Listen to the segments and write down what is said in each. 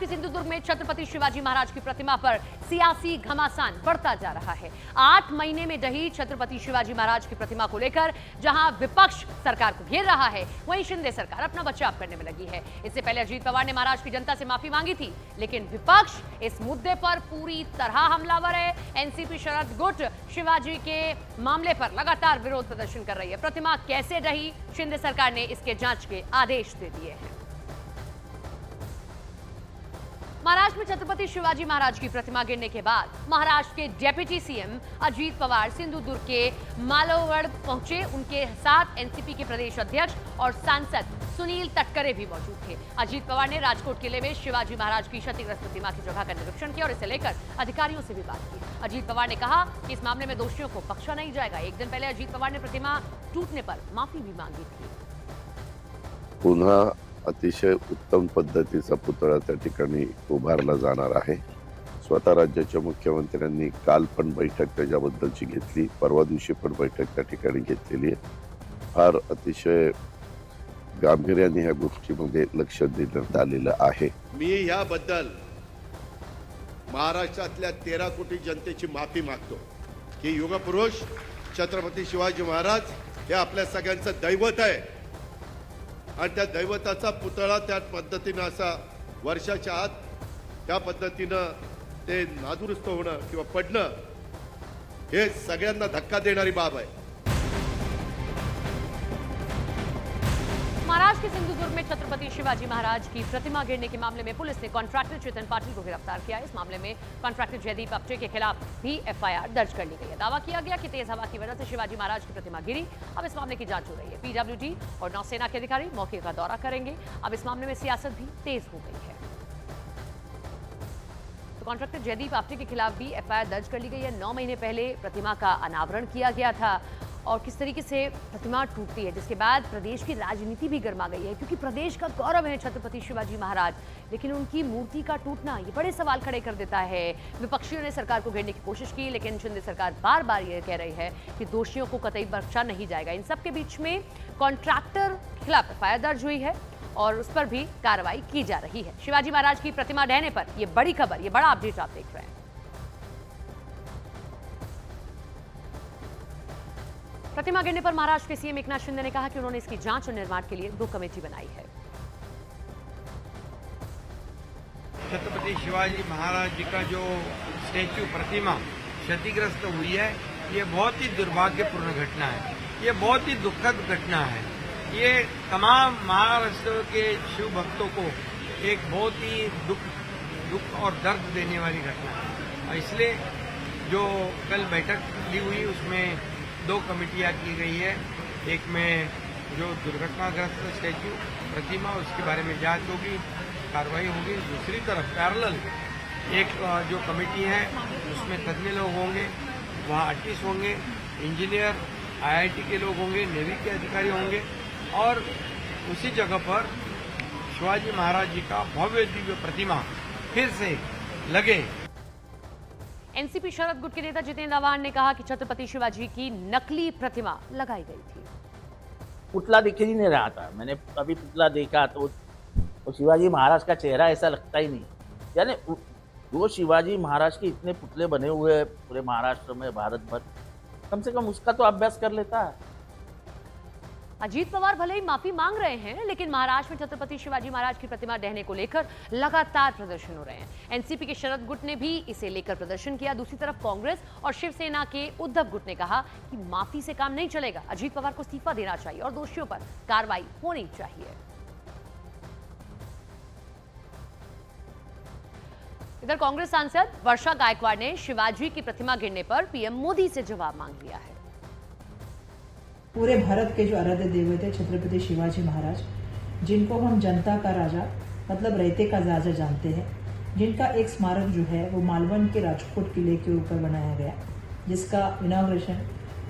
महाराष्ट्र के सिंधुदुर्ग में छत्रपति शिवाजी महाराज की प्रतिमा पर सियासी घमासान बढ़ता जा रहा है। 8 महीने में ढही छत्रपति शिवाजी महाराज की प्रतिमा को लेकर जहां विपक्ष सरकार को घेर रहा है, वहीं शिंदे सरकार अपना बचाव करने में लगी है। इससे पहले अजीत पवार ने महाराष्ट्र की जनता से माफी मांगी थी, लेकिन विपक्ष इस मुद्दे पर पूरी तरह हमलावर है। एनसीपी शरद गुट शिवाजी के मामले पर लगातार विरोध प्रदर्शन कर रही है। प्रतिमा कैसे ढही, शिंदे सरकार ने इसके जांच के आदेश दे दिए हैं। महाराष्ट्र में छत्रपति शिवाजी महाराज की प्रतिमा गिरने के बाद महाराष्ट्र के डिप्टी सीएम अजीत पवार सिंधुदुर्ग के मालोवड़ पहुंचे। उनके साथ एनसीपी के प्रदेश अध्यक्ष और सांसद सुनील तटकरे भी मौजूद थे। अजीत पवार ने राजकोट किले में शिवाजी महाराज की क्षतिग्रस्त प्रतिमा की जगह का निरीक्षण किया और इसे लेकर अधिकारियों से भी बात की। अजीत पवार ने कहा कि इस मामले में दोषियों को बख्शा नहीं जाएगा। एक दिन पहले अजीत पवार ने प्रतिमा टूटने पर माफी भी मांगी थी। पुन्हा अतिशय उत्तम पद्धतीचा पुतळा त्या ठिकाणी उभारला जाणार आहे। स्वतः राज्याच्या मुख्यमंत्र्यांनी काल पण बैठक त्याच्याबद्दलची घेतली, परवा दिवशी पण बैठक त्या ठिकाणी घेतलेली आहे। फार अतिशय गांभीर्याने ह्या गोष्टीमध्ये लक्ष देण्यात आलेलं आहे। मी याबद्दल महाराष्ट्रातल्या 13 कोटी जनतेची माफी मागतो की युगपुरुष छत्रपती शिवाजी महाराज हे आपल्या सगळ्यांचं दैवत आहे आणि त्या दैवताचा पुतळा त्या पद्धतीने असा वर्षाच्या आत त्या पद्धतीनं ते नादुरुस्त होणं किंवा पडणं हे सगळ्यांना धक्का देणारी बाब आहे। महाराष्ट्र के सिंधुदुर्ग में छत्रपति शिवाजी महाराज की प्रतिमा गिरने के मामले में पुलिस ने कॉन्ट्रैक्टर चेतन पाटिल को गिरफ्तार किया। इस मामले में कॉन्ट्रैक्टर जयदीप अपटे के खिलाफ भी एफआईआर दर्ज कर ली गई है। दावा किया गया कि तेज हवा की वजह से शिवाजी महाराज की प्रतिमा गिरी। अब इस मामले की जांच हो रही है। पीडब्ल्यूडी और नौसेना के अधिकारी मौके का दौरा करेंगे। अब इस मामले में सियासत भी तेज हो गई है। तो कॉन्ट्रैक्टर जयदीप अपटे के खिलाफ भी एफआईआर दर्ज कर ली गई है। 9 महीने पहले प्रतिमा का अनावरण किया गया था और किस तरीके से प्रतिमा टूटती है, जिसके बाद प्रदेश की राजनीति भी गर्मा गई है, क्योंकि प्रदेश का गौरव है छत्रपति शिवाजी महाराज, लेकिन उनकी मूर्ति का टूटना ये बड़े सवाल खड़े कर देता है। विपक्षियों ने सरकार को घेरने की कोशिश की, लेकिन शिंदे सरकार बार बार ये कह रही है कि दोषियों को कतई बख्शा नहीं जाएगा। इन सब के बीच में कॉन्ट्रैक्टर के खिलाफ एफआईआर दर्ज हुई है और उस पर भी कार्रवाई की जा रही है। शिवाजी महाराज की प्रतिमा ढहने पर यह बड़ी खबर, यह बड़ा अपडेट आप देख रहे हैं। प्रतिमा गिरने पर महाराष्ट्र के सीएम एकनाथ शिंदे ने कहा कि उन्होंने इसकी जांच और निर्माण के लिए 2 कमेटी बनाई है। छत्रपति शिवाजी महाराज जी का जो स्टैच्यू प्रतिमा क्षतिग्रस्त हुई है, ये बहुत ही दुर्भाग्यपूर्ण घटना है। ये बहुत ही दुखद घटना है। ये तमाम महाराष्ट्र के शिव भक्तों को एक बहुत ही दुख और दर्द देने वाली घटना है। और इसलिए जो कल बैठक ली हुई उसमें 2 कमेटियां की गई है। एक में जो दुर्घटनाग्रस्त स्टैच्यू प्रतिमा उसके बारे में जांच होगी, कार्रवाई होगी। दूसरी तरफ पैरेलल एक जो कमेटी है उसमें तज्ञ लोग होंगे, वहाँ आर्टिस्ट होंगे, इंजीनियर, आईआईटी के लोग होंगे, नेवी के अधिकारी होंगे और उसी जगह पर शिवाजी महाराज जी का भव्य दिव्य प्रतिमा फिर से लगे। एनसीपी शरद गुट के नेता जितेंद्र आव्हाड ने कहा कि छत्रपति शिवाजी की नकली प्रतिमा लगाई गई थी। पुतला दिख ही नहीं रहा था। मैंने कभी पुतला देखा तो शिवाजी महाराज का चेहरा ऐसा लगता ही नहीं। यानी वो शिवाजी महाराज के इतने पुतले बने हुए हैं पूरे महाराष्ट्र में, भारत भर, कम से कम उसका तो अभ्यास कर लेता है। अजीत पवार भले ही माफी मांग रहे हैं, लेकिन महाराष्ट्र में छत्रपति शिवाजी महाराज की प्रतिमा ढहने को लेकर लगातार प्रदर्शन हो रहे हैं। एनसीपी के शरद गुट ने भी इसे लेकर प्रदर्शन किया। दूसरी तरफ कांग्रेस और शिवसेना के उद्धव गुट ने कहा कि माफी से काम नहीं चलेगा, अजीत पवार को इस्तीफा देना चाहिए और दोषियों पर कार्रवाई होनी चाहिए। इधर कांग्रेस सांसद वर्षा गायकवाड़ ने शिवाजी की प्रतिमा गिरने पर पीएम मोदी से जवाब मांग लिया है। पूरे भारत के जो आराध्य देवता है छत्रपति शिवाजी महाराज, जिनको हम जनता का राजा मतलब रहते का राजा जानते हैं, जिनका एक स्मारक जो है वो मालवन के राजकोट किले के ऊपर बनाया गया, जिसका इनॉग्रेशन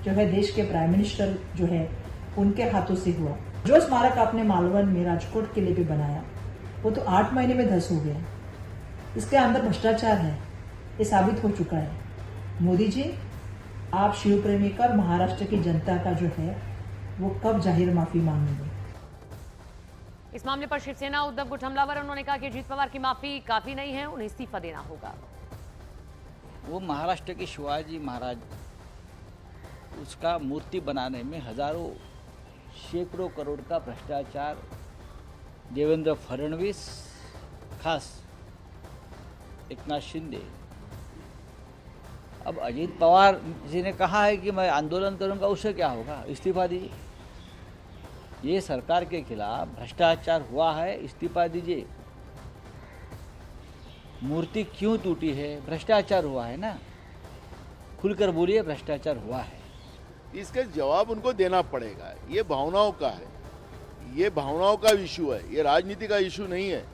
जो है देश के प्राइम मिनिस्टर जो है उनके हाथों से हुआ। जो स्मारक आपने मालवन में राजकोट किले पे बनाया वो तो 8 महीने में ध्वस्त हो गया। इसके अंदर भ्रष्टाचार है, ये साबित हो चुका है। मोदी जी, आप शिव प्रेमी का और महाराष्ट्र की जनता का जो है वो कब जाहिर माफी मांगेंगे? इस मामले पर शिवसेना उद्धव गुट हमलावर। उन्होंने कहा कि अजीत पवार की माफी काफी नहीं है, उन्हें इस्तीफा देना होगा। वो महाराष्ट्र के शिवाजी महाराज, उसका मूर्ति बनाने में हजारों सैकड़ों करोड़ का भ्रष्टाचार देवेंद्र फडणवीस, खास एकनाथ शिंदे। अब अजीत पवार जी ने कहा है कि मैं आंदोलन करूंगा, उससे क्या होगा, इस्तीफा दीजिए। ये सरकार के खिलाफ भ्रष्टाचार हुआ है, इस्तीफा दीजिए। मूर्ति क्यों टूटी है, भ्रष्टाचार हुआ है ना, खुलकर बोलिए भ्रष्टाचार हुआ है। इसका जवाब उनको देना पड़ेगा। ये भावनाओं का है, ये भावनाओं का इशू है, ये राजनीति का इशू नहीं है।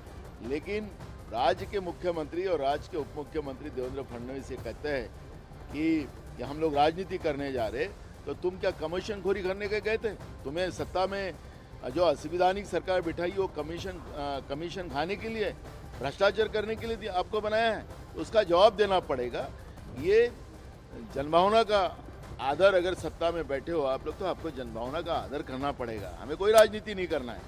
लेकिन राज्य के मुख्यमंत्री और राज्य के उप मुख्यमंत्री देवेंद्र फडणवीस ये कहते हैं कि हम लोग राजनीति करने जा रहे, तो तुम क्या कमीशन खोरी करने के गए थे? तुम्हें सत्ता में जो असंवैधानिक सरकार बिठाई वो कमीशन खाने के लिए, भ्रष्टाचार करने के लिए आपको बनाया है, उसका जवाब देना पड़ेगा। ये जनभावना का आदर, अगर सत्ता में बैठे हो आप लोग, तो आपको जनभावना का आदर करना पड़ेगा। हमें कोई राजनीति नहीं करना है।